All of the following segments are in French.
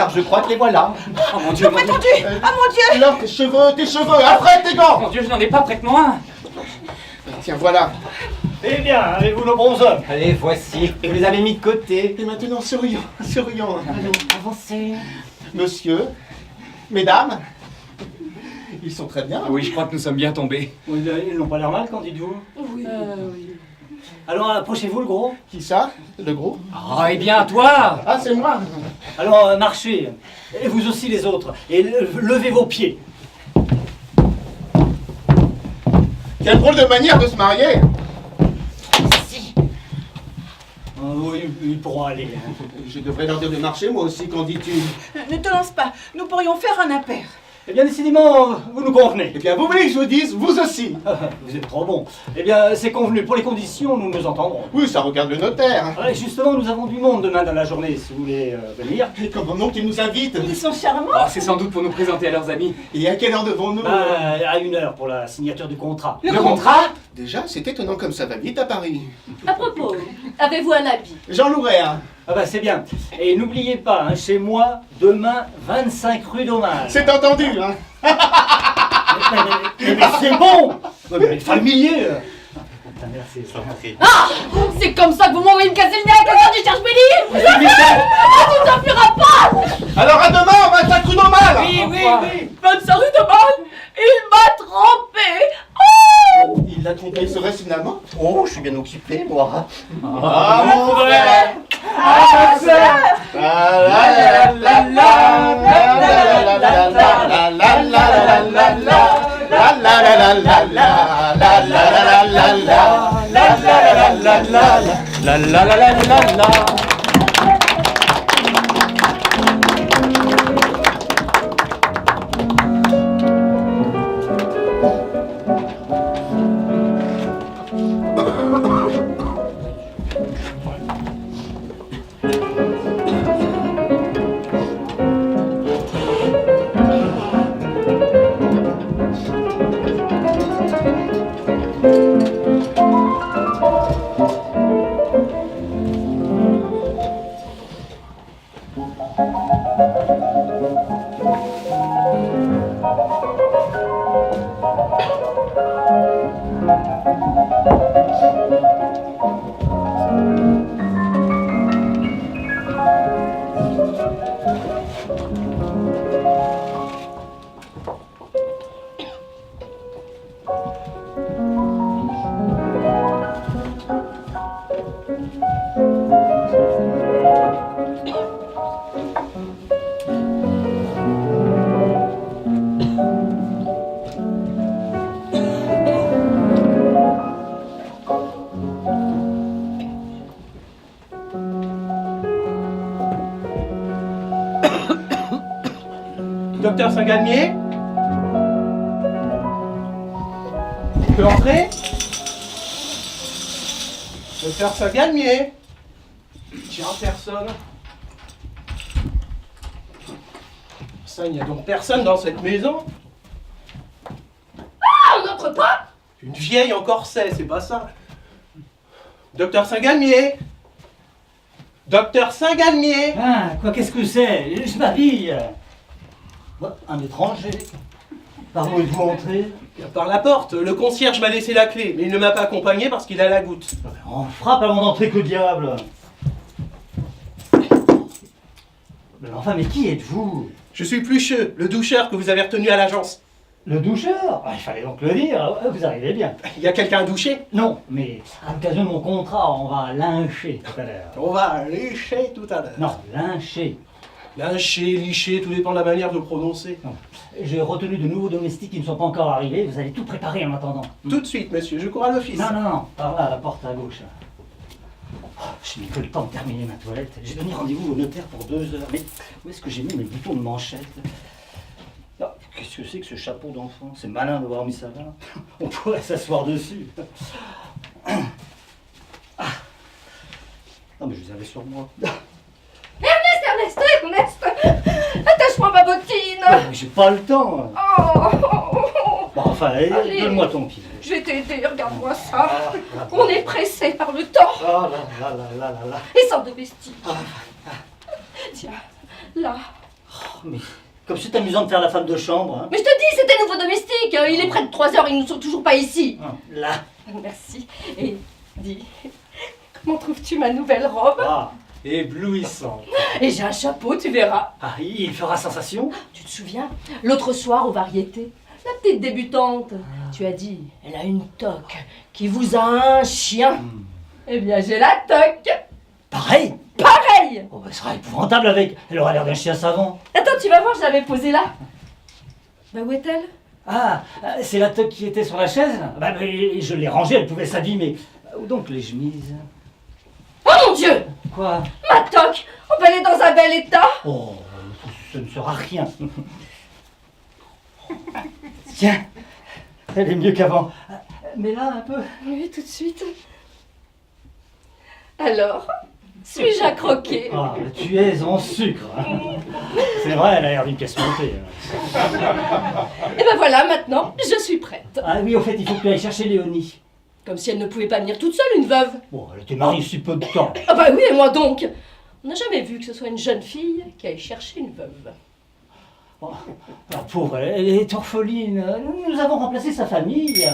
car je crois que les voilà. Oh mon Dieu, mon Dieu. Ah mon Dieu! Alors, tes cheveux, après tes gants. Mon Dieu, je n'en ai pas près de moi. Tiens, voilà. Eh bien, avez-vous nos bons hommes? Allez, voici, vous les avez mis de côté. Et maintenant, sourions. Allons. Avancez. Monsieur, mesdames, ils sont très bien. Oui, je crois que nous sommes bien tombés. Oui, ils n'ont pas l'air mal, qu'en dites-vous? Oui. Alors, approchez-vous, le gros. Qui ça? Le gros? Oh, eh bien, toi. Ah, c'est moi. Alors, marchez. Et vous aussi, les autres. Et levez vos pieds. Quelle drôle de manière de se marier. Oui, ils pourront aller. Je devrais leur dire de marcher, moi aussi, qu'en dis-tu? Ne te lance pas, nous pourrions faire un impair. Eh bien, décidément, vous nous convenez. Eh bien, vous voulez que je vous dise, vous aussi. Vous êtes trop bon. Eh bien, c'est convenu. Pour les conditions, nous nous entendrons. Oui, ça regarde le notaire. Ouais, justement, nous avons du monde demain dans la journée, si vous voulez venir. Et comment non qu'ils nous invitent? Ils sont charmants. Oh, c'est sans doute pour nous présenter à leurs amis. Et à quelle heure devons-nous? À 1h pour la signature du contrat. Le contrat? Déjà, c'est étonnant comme ça va vite à Paris. À propos, avez-vous un habit? J'en louerai un. Ah bah c'est bien. Et n'oubliez pas, hein, chez moi, demain, 25 rue d'Hommage. C'est entendu, hein. Mais c'est bon. Ouais, mais familier. Putain, merci. Ah! C'est comme ça que vous m'envoyez me casser le nez à quelqu'un du cherche-bélier! Tu t'enfuiras pas! Alors à demain, 25 rue d'Hommage. Oui! 25 rue de Balle! Il m'a trompé! Il l'a trompé, serait-ce finalement? Oh, je suis bien occupé, moi. Ah, mon frère. Ah, ma sœur. La la la la la la la la la la la la la la la la. Docteur Saint-Galmier? Je peux entrer? Docteur Saint-Galmier? Tiens, personne. Ça, il n'y a donc personne dans cette maison? Ah, on n'entre pas! Une vieille en corset, c'est pas ça. Docteur Saint-Galmier? Docteur Saint-Galmier? Ah, quoi, qu'est-ce que c'est? Je m'habille. Un étranger. Par où êtes-vous entré? Par la porte. Le concierge m'a laissé la clé, mais il ne m'a pas accompagné parce qu'il a la goutte. On frappe avant d'entrer, que diable! Mais enfin, mais qui êtes-vous? Je suis Plucheux, le doucheur que vous avez retenu à l'agence. Le doucheur? Il fallait donc le dire, vous arrivez bien. Il y a quelqu'un à doucher? Non, mais à l'occasion de mon contrat, on va lyncher tout à l'heure. On va lécher tout à l'heure. Non, lyncher. Lyncher, licher, tout dépend de la manière de prononcer. Non. J'ai retenu de nouveaux domestiques qui ne sont pas encore arrivés, vous allez tout préparer en attendant. Tout de suite, monsieur, je cours à l'office. Non, par là, à la porte à gauche. Oh, je n'ai que le temps de terminer ma toilette. J'ai donné rendez-vous au notaire pour 2 heures. Mais où est-ce que j'ai mis mes boutons de manchette? Oh, qu'est-ce que c'est que ce chapeau d'enfant? C'est malin d'avoir mis ça là. On pourrait s'asseoir dessus. Ah. Non mais je les avais sur moi. Ernest! Attache-moi ma bottine! Mais j'ai pas le temps. Bon, enfin, Allez. donne-moi ton pied. Je vais t'aider, regarde-moi ça. On est pressé par le temps. Oh là là là là là là. Et sans domestique. Tiens, là, mais comme c'est amusant de faire la femme de chambre. Hein. Mais je te dis, c'était nouveau domestique. Il est près de 3 heures, ils ne sont toujours pas ici. Là. Merci. Et dis, comment trouves-tu ma nouvelle robe? Ah, éblouissant. Et j'ai un chapeau, tu verras. Ah, il fera sensation. Tu te souviens, l'autre soir aux variétés, la petite débutante, tu as dit, elle a une toque qui vous a un chien. Eh bien, j'ai la toque. Pareil. Pareil. Oh, bah, elle sera épouvantable avec. Elle aura l'air d'un chien savant. Attends, tu vas voir, je l'avais posée là. Bah, où est-elle? Ah, c'est la toque qui était sur la chaise là. Bah, mais je l'ai rangée, elle pouvait s'abîmer. Où donc les chemises? Oh mon Dieu! Quoi? Ma toque! Oh, bah, elle est dans un bel état. Oh, ce ne sera rien. Tiens, elle est mieux qu'avant. Mais là, un peu. Oui, tout de suite. Alors, suis-je à croquer? Ah, tu es en sucre. Hein. C'est vrai, elle a l'air d'une pièce montée. Et ben voilà, maintenant, je suis prête. Ah oui, au fait, il faut que tu ailles chercher Léonie. Comme si elle ne pouvait pas venir toute seule, une veuve. Bon, elle était mariée si peu de temps. Ah bah oui, et moi donc. On n'a jamais vu que ce soit une jeune fille qui aille chercher une veuve. Oh, la pauvre, elle est orpheline. Nous avons remplacé sa famille.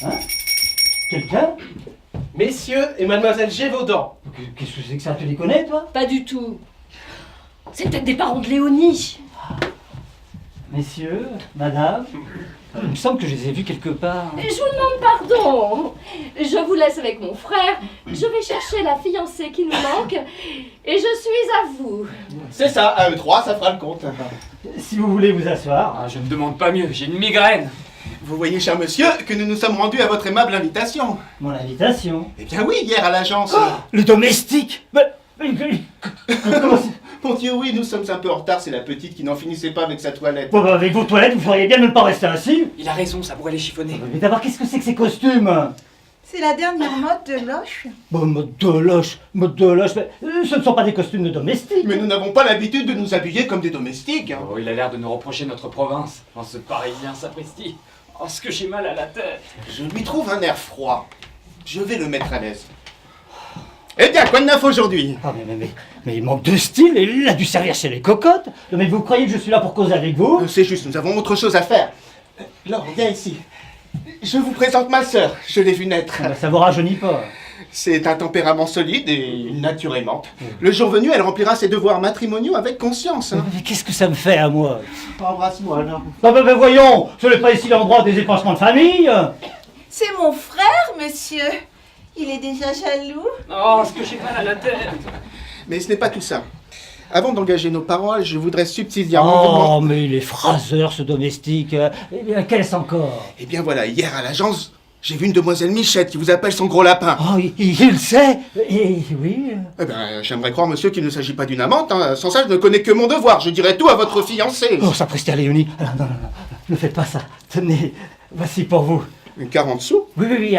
Hein? Quelqu'un? Messieurs et mademoiselle Gévaudan. Qu'est-ce que c'est que ça? Tu les connais, toi? Pas du tout. C'est peut-être des parents de Léonie. Messieurs, madame, il me semble que je les ai vus quelque part. Et je vous demande pardon. Je vous laisse avec mon frère. Je vais chercher la fiancée qui nous manque. Et je suis à vous. C'est ça, à eux trois, ça fera le compte. Si vous voulez vous asseoir. Ah, je ne demande pas mieux, j'ai une migraine. Vous voyez, cher monsieur, que nous nous sommes rendus à votre aimable invitation. Mon invitation. Eh bien oui, hier à l'agence. Le domestique. Comment c'est? Mon Dieu, oui, nous sommes un peu en retard, c'est la petite qui n'en finissait pas avec sa toilette. Bon, bah, avec vos toilettes, vous feriez bien de ne pas rester ainsi. Il a raison, ça pourrait les chiffonner. Mais d'abord, qu'est-ce que c'est que ces costumes? C'est la dernière mode de Loche. Bon, mode de loche. Mais ce ne sont pas des costumes de domestiques. Mais nous n'avons pas l'habitude de nous habiller comme des domestiques. Hein. Oh, il a l'air de nous reprocher notre province. Oh, ce Parisien sapristi. Oh, ce que j'ai mal à la tête. Je lui trouve un air froid. Je vais le mettre à l'aise. Eh bien, quoi de neuf aujourd'hui? Ah, mais il manque de style, et il a dû servir chez les cocottes. Mais vous croyez que je suis là pour causer avec vous? C'est juste, nous avons autre chose à faire. Laure, viens ici. Je vous présente ma sœur, je l'ai vue naître. Ah, bah, ça vous rajeunit pas. C'est un tempérament solide et une nature aimante. Le jour venu, elle remplira ses devoirs matrimoniaux avec conscience. Hein. Mais qu'est-ce que ça me fait à moi? Embrasse-moi, alors. Ah, bah, voyons, ce n'est pas ici l'endroit des épanchements de famille. C'est mon frère, monsieur. Il est déjà jaloux. Oh, ce que j'ai mal à la tête. Mais ce n'est pas tout ça. Avant d'engager nos paroles, je voudrais subsidiairement... Oh, mais il est phraseur, ce domestique. Eh bien, qu'est-ce encore? Eh bien voilà, hier à l'agence, j'ai vu une demoiselle Michette qui vous appelle son gros lapin. Oh, il sait. Et oui. Eh bien, j'aimerais croire, monsieur, qu'il ne s'agit pas d'une amante. Hein. Sans ça, je ne connais que mon devoir. Je dirai tout à votre fiancé. Oh, sapristi à Léonie. Ah, non, ne faites pas ça. Tenez, voici pour vous. Une 40 sous? Oui,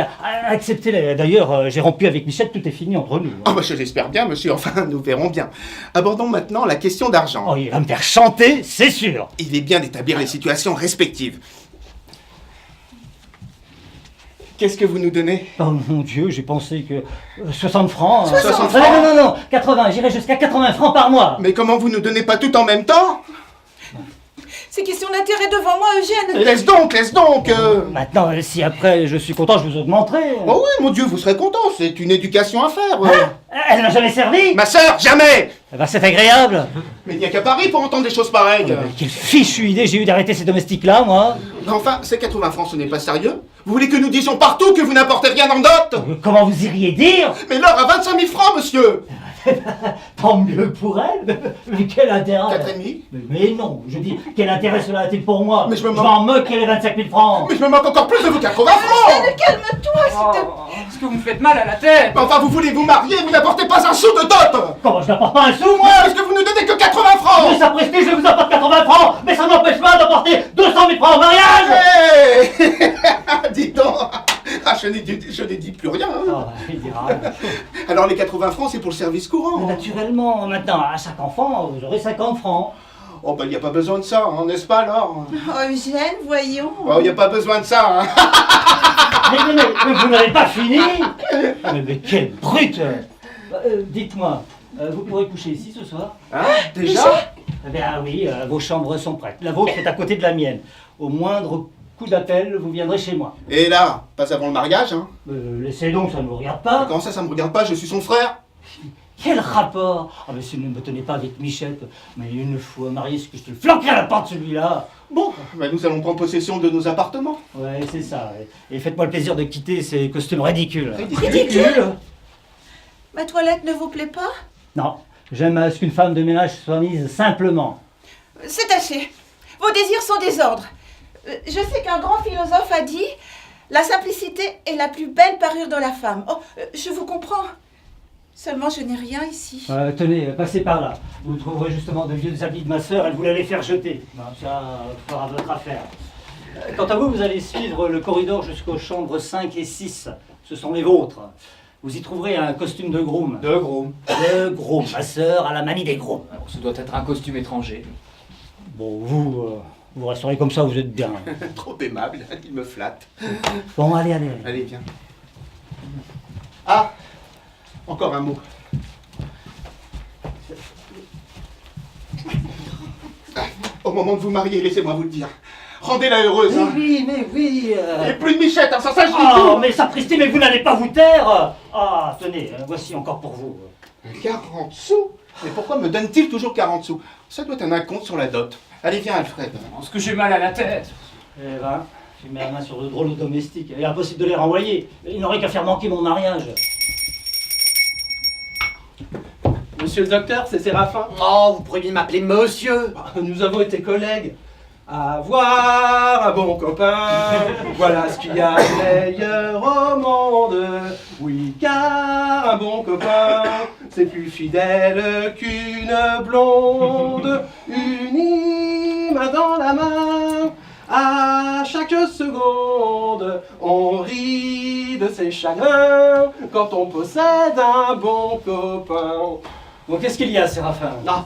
acceptez-les. D'ailleurs, j'ai rompu avec Michette, tout est fini entre nous. Ah bah je l'espère bien, monsieur. Enfin, nous verrons bien. Abordons maintenant la question d'argent. Oh, il va me faire chanter, c'est sûr. Il est bien d'établir les situations respectives. Qu'est-ce que vous nous donnez? Oh mon Dieu, j'ai pensé que 60 francs. 60 Ah, francs? non, 80, j'irai jusqu'à 80 francs par mois. Mais comment vous nous donnez pas tout en même temps? C'est question d'intérêt devant moi, Eugène. Laisse donc. Maintenant, si après je suis content, je vous augmenterai. Oh oui, mon Dieu, vous serez content. C'est une éducation à faire. Elle n'a jamais servi. Ma sœur, jamais. Eh ben, c'est agréable. Mais il n'y a qu'à Paris pour entendre des choses pareilles. Quelle fichue idée j'ai eu d'arrêter ces domestiques-là, moi. Enfin, ces 80 francs, ce n'est pas sérieux. Vous voulez que nous disions partout que vous n'apportez rien en dot? Comment vous iriez dire? Mais l'or à 25 000 francs, monsieur. Tant mieux pour elle. Mais quel intérêt? 4,5. Mais non, je dis, quel intérêt cela a-t-il pour moi? Mais je me moque. m'en moque, les 25 000 francs. Mais je me manque encore plus de vos 80 francs. Calme-toi, s'il te plaît. Oh, ce que vous me faites mal à la tête. Enfin, vous voulez vous marier, vous n'apportez pas un sou de dot. Comment je n'apporte pas un sou, moi? Est-ce que vous nous donnez que 80 Mais francs? ça prestige, je vous apporte 80 francs, mais ça n'empêche pas d'apporter 200 000 francs au mariage. Hey. Dis donc. Ah, je n'ai dit plus rien. Hein. Oh, il dira. Alors les 80 francs, c'est pour le service courant. Mais naturellement, maintenant, à chaque enfant, vous aurez 50 francs. Oh bah il n'y a pas besoin de ça, hein, n'est-ce pas alors? Oh, Eugène, voyons. Oh, il n'y a pas besoin de ça. Hein. Mais vous n'avez pas fini. Ah, mais quelle brute. Dites-moi, vous pourrez coucher ici ce soir? Hein? Déjà? Eh bien oui, vos chambres sont prêtes. La vôtre est à côté de la mienne. Au moindre coup d'appel, vous viendrez chez moi. Et là, pas avant le mariage, hein. Laissez donc, ça ne vous regarde pas. Comment ça me regarde pas? Je suis son frère. Quel rapport? Ah mais si ne me tenez pas avec Michette, mais une fois marié, c'est que je te le flanquerai à la porte celui-là. Bon, bah nous allons prendre possession de nos appartements. Ouais, c'est ça. Ouais. Et faites-moi le plaisir de quitter ces costumes ridicules. Ridicule? Ma toilette ne vous plaît pas? Non, j'aime à ce qu'une femme de ménage soit mise simplement. C'est assez. Vos désirs sont des ordres. Je sais qu'un grand philosophe a dit « La simplicité est la plus belle parure de la femme ». Oh, je vous comprends. Seulement, je n'ai rien ici. Tenez, passez par là. Vous trouverez justement de vieux habits de ma sœur, elle voulait les faire jeter. Bon, ça fera votre affaire. Quant à vous, vous allez suivre le corridor jusqu'aux chambres 5 et 6. Ce sont les vôtres. Vous y trouverez un costume de groom. De gros. De groom. Ma sœur a la manie des grooms. Alors, ce doit être un costume étranger. Bon, vous resterez comme ça, vous êtes bien. Trop aimable, il me flatte. Bon, allez. Allez, viens. Ah, encore un mot. Au moment de vous marier, laissez-moi vous le dire. Rendez-la heureuse, hein. Mais oui. Et plus de Michette, hein, ça je dis Oh, tout. mais sapristi, mais vous n'allez pas vous taire. Ah, tenez, voici encore pour vous. 40 sous? Mais pourquoi me donne-t-il toujours 40 sous? Ça doit être un acompte sur la dot. Allez, viens, Alfred. Parce que j'ai mal à la tête. Eh ben, j'ai mis la main sur le drôle domestique. Il est impossible de les renvoyer. Il n'aurait qu'à faire manquer mon mariage. Monsieur le docteur, c'est Séraphin. Oh, vous pourriez m'appeler monsieur. Nous avons été collègues. Avoir un bon copain, voilà ce qu'il y a de meilleur au monde. Oui, car un bon copain, c'est plus fidèle qu'une blonde. Unis, main dans la main, à chaque seconde, on rit de ses chagrins quand on possède un bon copain. Bon, qu'est-ce qu'il y a, Séraphin? Non,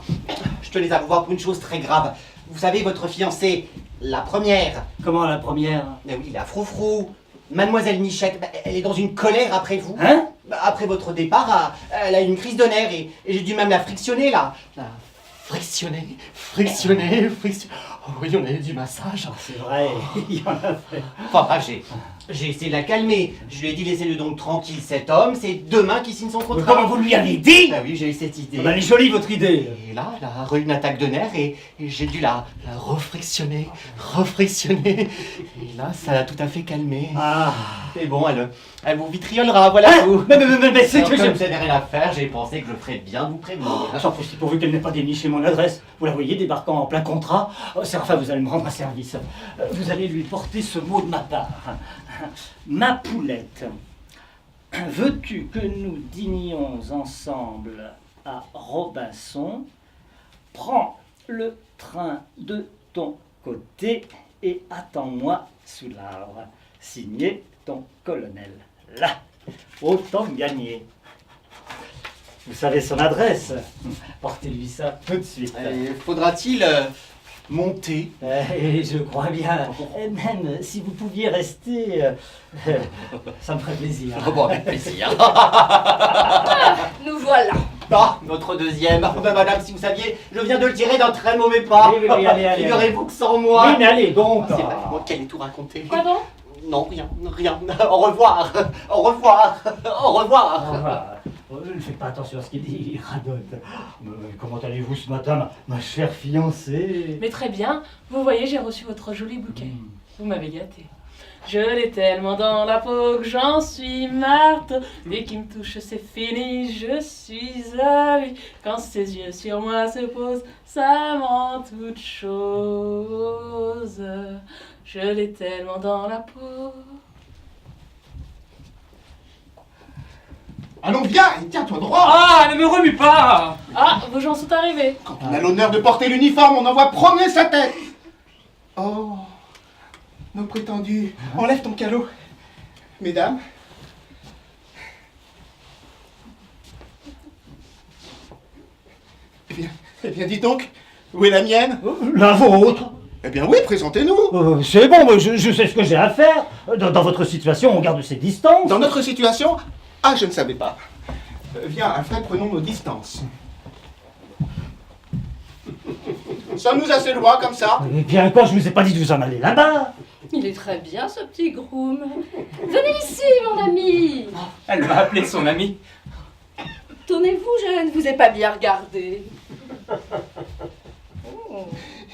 je tenais à vous voir pour une chose très grave. Vous savez, votre fiancée, la première. Comment la première? Eh oui, la froufrou. Mademoiselle Michette, elle est dans une colère après vous. Hein? Après votre départ, elle a une crise de nerfs et j'ai dû même la frictionner là. La frictionner. Oh oui, on a eu du massage. C'est vrai, il y en a fait. Enfin bref, j'ai essayé de la calmer. Je lui ai dit laissez-le donc tranquille cet homme, c'est demain qu'il signe son Mais contrat. comment vous lui avez dit? Ah oui, j'ai eu cette idée. Elle est jolie votre idée. Et là, elle a eu une attaque de nerfs et j'ai dû la refrictionner. Et là, ça l'a tout à fait calmé. Ah. Et bon, elle vous vitriolera, voilà tout. Mais c'est Alors, que comme j'avais rien à faire, j'ai pensé que je ferais bien de vous prévenir. Sans possible pourvu qu'elle n'ait pas déniché mon adresse. Vous la voyez débarquant en plein contrat. Oh, Séraphin, vous allez me rendre un service. Vous allez lui porter ce mot de ma part. Ma poulette, veux-tu que nous dînions ensemble à Robinson? Prends le train de ton côté et attends-moi sous l'arbre. Signé ton colonel. Là, autant gagner. Vous savez son adresse. Portez-lui ça tout de suite. Et faudra-t-il monter? Je crois bien. Même si vous pouviez rester, ça me ferait plaisir. Bon, avec plaisir. Nous voilà. Ah, notre deuxième. Ah, ben, madame, si vous saviez, je viens de le tirer d'un très mauvais pas. Oui, allez. Figurez-vous que sans moi... Oui, mais allez, donc. C'est vrai, moi qui allais tout raconter. Pardon? Non, rien. Au revoir. Au revoir. Ne faites pas attention à ce qu'il dit, il radote. Comment allez-vous ce matin, ma chère fiancée? Mais très bien, vous voyez, j'ai reçu votre joli bouquet. Vous m'avez gâté. Je l'ai tellement dans la peau que j'en suis marteau. Dès qu'il me touche, c'est fini, je suis à lui. Quand ses yeux sur moi se posent, ça ment toute chose. Je l'ai tellement dans la peau. Allons, viens, et tiens-toi droit. Ah, ne me remue pas. Ah, vos gens sont arrivés. Quand on a l'honneur de porter l'uniforme, on envoie promener sa tête. Oh, nos prétendus, enlève ton calot. Mesdames. Eh bien, dis donc, où est la mienne? La vôtre? Eh bien oui, présentez-nous. C'est bon, je sais ce que j'ai à faire. Dans votre situation, on garde ses distances. Dans notre situation... Ah, je ne savais pas. Viens, Alfred, prenons nos distances. Sommes-nous assez loin comme ça? Et puis encore, je vous ai pas dit de vous en aller là-bas. Il est très bien, ce petit groom. Venez ici, mon ami. Elle m'a appelé son ami. Tournez-vous, je ne vous ai pas bien regardé.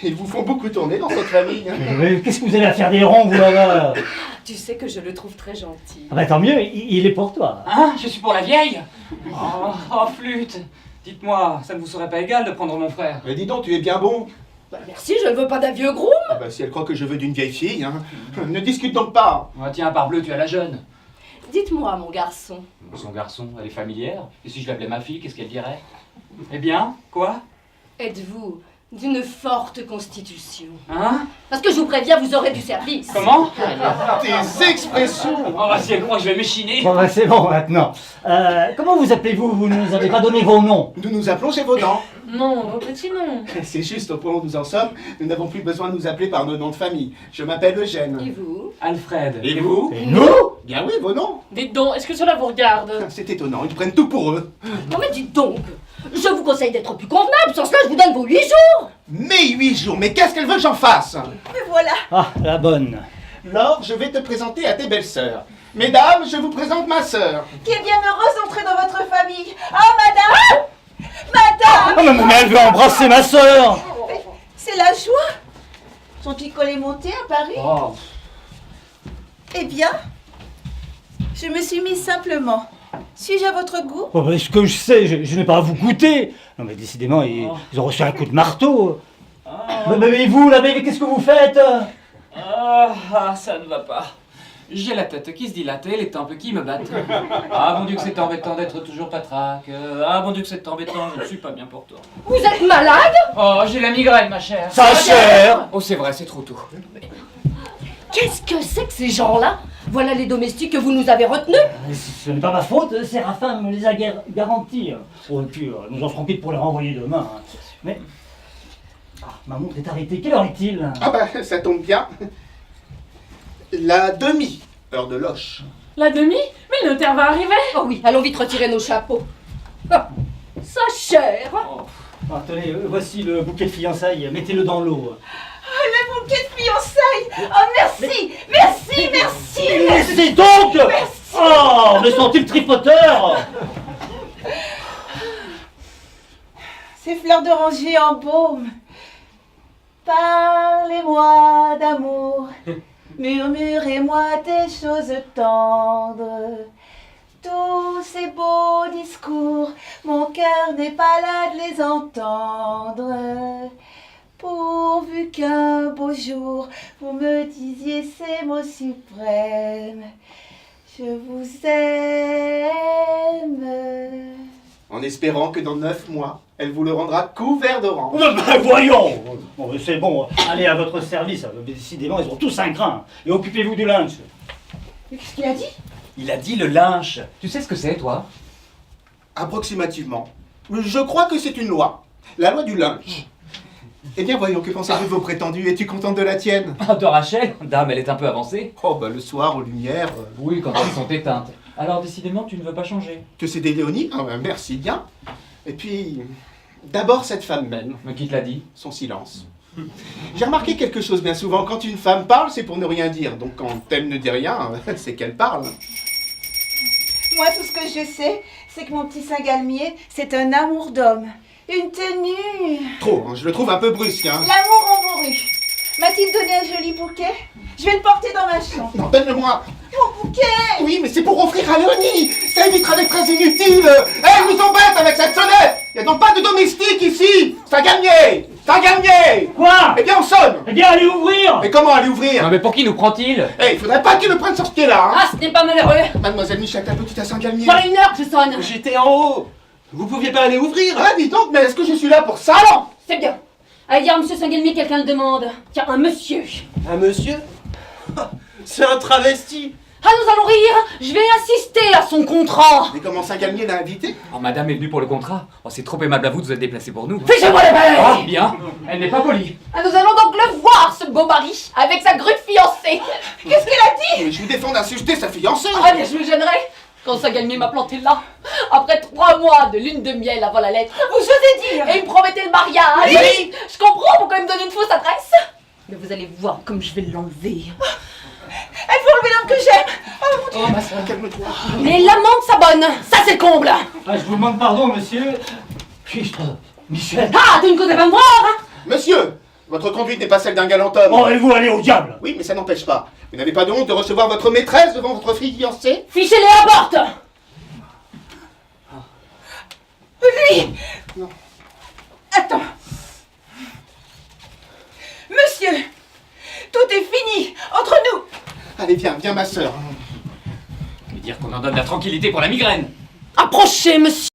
Ils vous font beaucoup tourner dans cette famille. Hein. Mais qu'est-ce que vous allez à faire des ronds, vous là-bas? Tu sais que je le trouve très gentil. Ah bah tant mieux, il est pour toi. Hein? Je suis pour la vieille? Oh, flûte. Dites-moi, ça ne vous serait pas égal de prendre mon frère? Mais dis donc, tu es bien bon. Bah, merci, je ne veux pas d'un vieux groom. Ah bah si elle croit que je veux d'une vieille fille, hein. Ne discute donc pas. Oh, tiens, parbleu, tu as la jeune. Dites-moi, mon garçon. Son garçon, elle est familière. Et si je l'appelais ma fille, qu'est-ce qu'elle dirait? Eh bien, quoi? Êtes-vous d'une forte constitution? Hein? Parce que je vous préviens, vous aurez du service. Comment? Tes expressions. Oh, bah si elle croit que je vais m'échiner. Bon bah c'est bon maintenant. Comment vous appelez-vous? Vous ne nous avez pas donné vos noms. Nous nous appelons Gévaudan. Non, vos petits noms. C'est juste au point où nous en sommes, nous n'avons plus besoin de nous appeler par nos noms de famille. Je m'appelle Et Eugène. vous? Alfred. Et vous? Et nous? Bien oui, vos noms. Dites donc, est-ce que cela vous regarde? C'est étonnant, ils prennent tout pour eux. Non mais dites donc, je vous conseille d'être plus convenable, sans cela je vous donne vos 8 jours. Mais 8 jours, mais qu'est-ce qu'elle veut que j'en fasse? Me voilà. Ah, la bonne. Laure, je vais te présenter à tes belles-sœurs. Mesdames, je vous présente ma sœur. Qui est bien heureuse d'entrer dans votre famille. Ah, madame! Madame! Oh mais elle veut embrasser ma sœur. C'est la joie. Son picole est monté à Paris. Oh. Eh bien, je me suis mise simplement. Suis-je à votre goût? Oh, bah, ce que je sais, je n'ai pas à vous goûter. Non mais décidément, ils ont reçu un coup de marteau. Mais vous, là, mais qu'est-ce que vous faites? Ah, ça ne va pas. J'ai la tête qui se dilate et les tempes qui me battent. Ah, mon Dieu que c'est embêtant d'être toujours patraque. Ah, mon Dieu que c'est embêtant, je ne suis pas bien pour toi. Vous êtes malade? Oh, j'ai la migraine, ma chère. Sa chère. Oh, c'est vrai, c'est trop tôt. Qu'est-ce que c'est que ces gens-là? Voilà les domestiques que vous nous avez retenus. Ce n'est pas ma faute, Séraphin me les a garantis. Oh, et puis, nous en serons quittes pour les renvoyer demain. Mais... Ah, ma montre est arrêtée, quelle heure est-il? Ah bah, ça tombe bien. La demi-heure de loche. La demi? Mais le notaire va arriver. Oh oui, allons vite retirer nos chapeaux. Ah, sa chère. Ah, tenez, voici le bouquet de fiançailles, mettez-le dans l'eau. Le bouquet de fiançailles. Oh, merci. Merci, merci. Laissez donc. Merci. Oh, me sent-il tripoteur? Ces fleurs d'oranger en baume. Parlez-moi d'amour. Murmurez-moi des choses tendres. Tous ces beaux discours, mon cœur n'est pas là de les entendre. Pourvu qu'un beau jour, vous me disiez ces mots suprêmes. Je vous aime. En espérant que dans 9 mois, elle vous le rendra couvert d'orange. Ben, voyons. Bon, c'est bon, allez à votre service. Décidément, ils ont tous un grain. Et occupez-vous du lunch. Qu'est-ce qu'il a dit? Il a dit le lynche. Tu sais ce que c'est, toi? Approximativement. Je crois que c'est une loi. La loi du linge. Eh bien, voyons, que pensez-vous de vos prétendus? Es-tu contente de la tienne? Ah, de Rachel? Dame, elle est un peu avancée. Oh, bah le soir, aux lumières. Oui, quand elles sont éteintes. Alors, décidément, tu ne veux pas changer. Que c'est des Léonie? Ah, bah, merci bien. Et puis, d'abord cette femme même. Mais qui te l'a dit? Son silence. J'ai remarqué quelque chose bien souvent. Quand une femme parle, c'est pour ne rien dire. Donc quand elle ne dit rien, c'est qu'elle parle. Moi, tout ce que je sais, c'est que mon petit Saint-Galmier, c'est un amour d'homme. Une tenue. Trop, hein, je le trouve un peu brusque. Hein. L'amour embourru. M'a-t-il donné un joli bouquet? Je vais le porter dans ma chambre. Non, donne-le-moi. Mon bouquet! Oui, mais c'est pour offrir à Léonie. Ça évitera d'être très inutile. Elle nous embête avec cette sonnette. Il n'y a donc pas de domestique ici. Saint-Galmier. Saint-Galmier. Quoi? Eh bien, on sonne. Eh bien, allez ouvrir. Mais comment aller ouvrir? Non, mais pour qui nous prend-il? Eh, il faudrait pas qu'il le prenne sur ce pied-là. Hein. Ah, ce n'est pas malheureux. Mademoiselle Michette, un petit à Saint-Galmier. Voilà 1 heure que je sonne. J'étais en haut. Vous pouviez pas aller ouvrir? Ah, dis donc, mais est-ce que je suis là pour ça? C'est bien. Allez dire à monsieur Saint-Galmier, quelqu'un le demande. Tiens, un monsieur. Un monsieur? C'est un travesti. Ah, nous allons rire. Je vais assister à son contrat. Mais comment Saint-Galmier l'a invité? Oh, madame est venue pour le contrat. Oh, c'est trop aimable à vous de vous être déplacé pour nous. Fichez-moi les mains. Ah, bien. Elle n'est pas polie. Ah, nous allons donc le voir, ce beau mari, avec sa grue de fiancée. Qu'est-ce qu'il a dit? Mais je vous défends d'insulter sa fiancée. Ah, bien, je me gênerai. Quand ça gagnait m'a planté là, après 3 mois de lune de miel avant la lettre. Vous osez dire? Et il me promettait le mariage. Oui. Je comprends pourquoi il me donne une fausse adresse. Mais vous allez voir comme je vais l'enlever. Elle faut enlever l'homme que j'aime. Oh mon Dieu. Oh, ma soeur, calme-toi. Mais l'amende s'abonne. Ça c'est le comble. Ah, je vous demande pardon, monsieur. Puis-je... Michel. Ah, tu ne connais pas moi, hein? Monsieur, votre conduite n'est pas celle d'un galant homme. Oh, et vous allez au diable. Oui, mais ça n'empêche pas. Vous n'avez pas de honte de recevoir votre maîtresse devant votre fiancé? Fichez-les à la porte. Lui. Non. Attends. Monsieur, tout est fini entre nous. Allez, viens, ma soeur. Et dire qu'on en donne la tranquillité pour la migraine. Approchez, monsieur.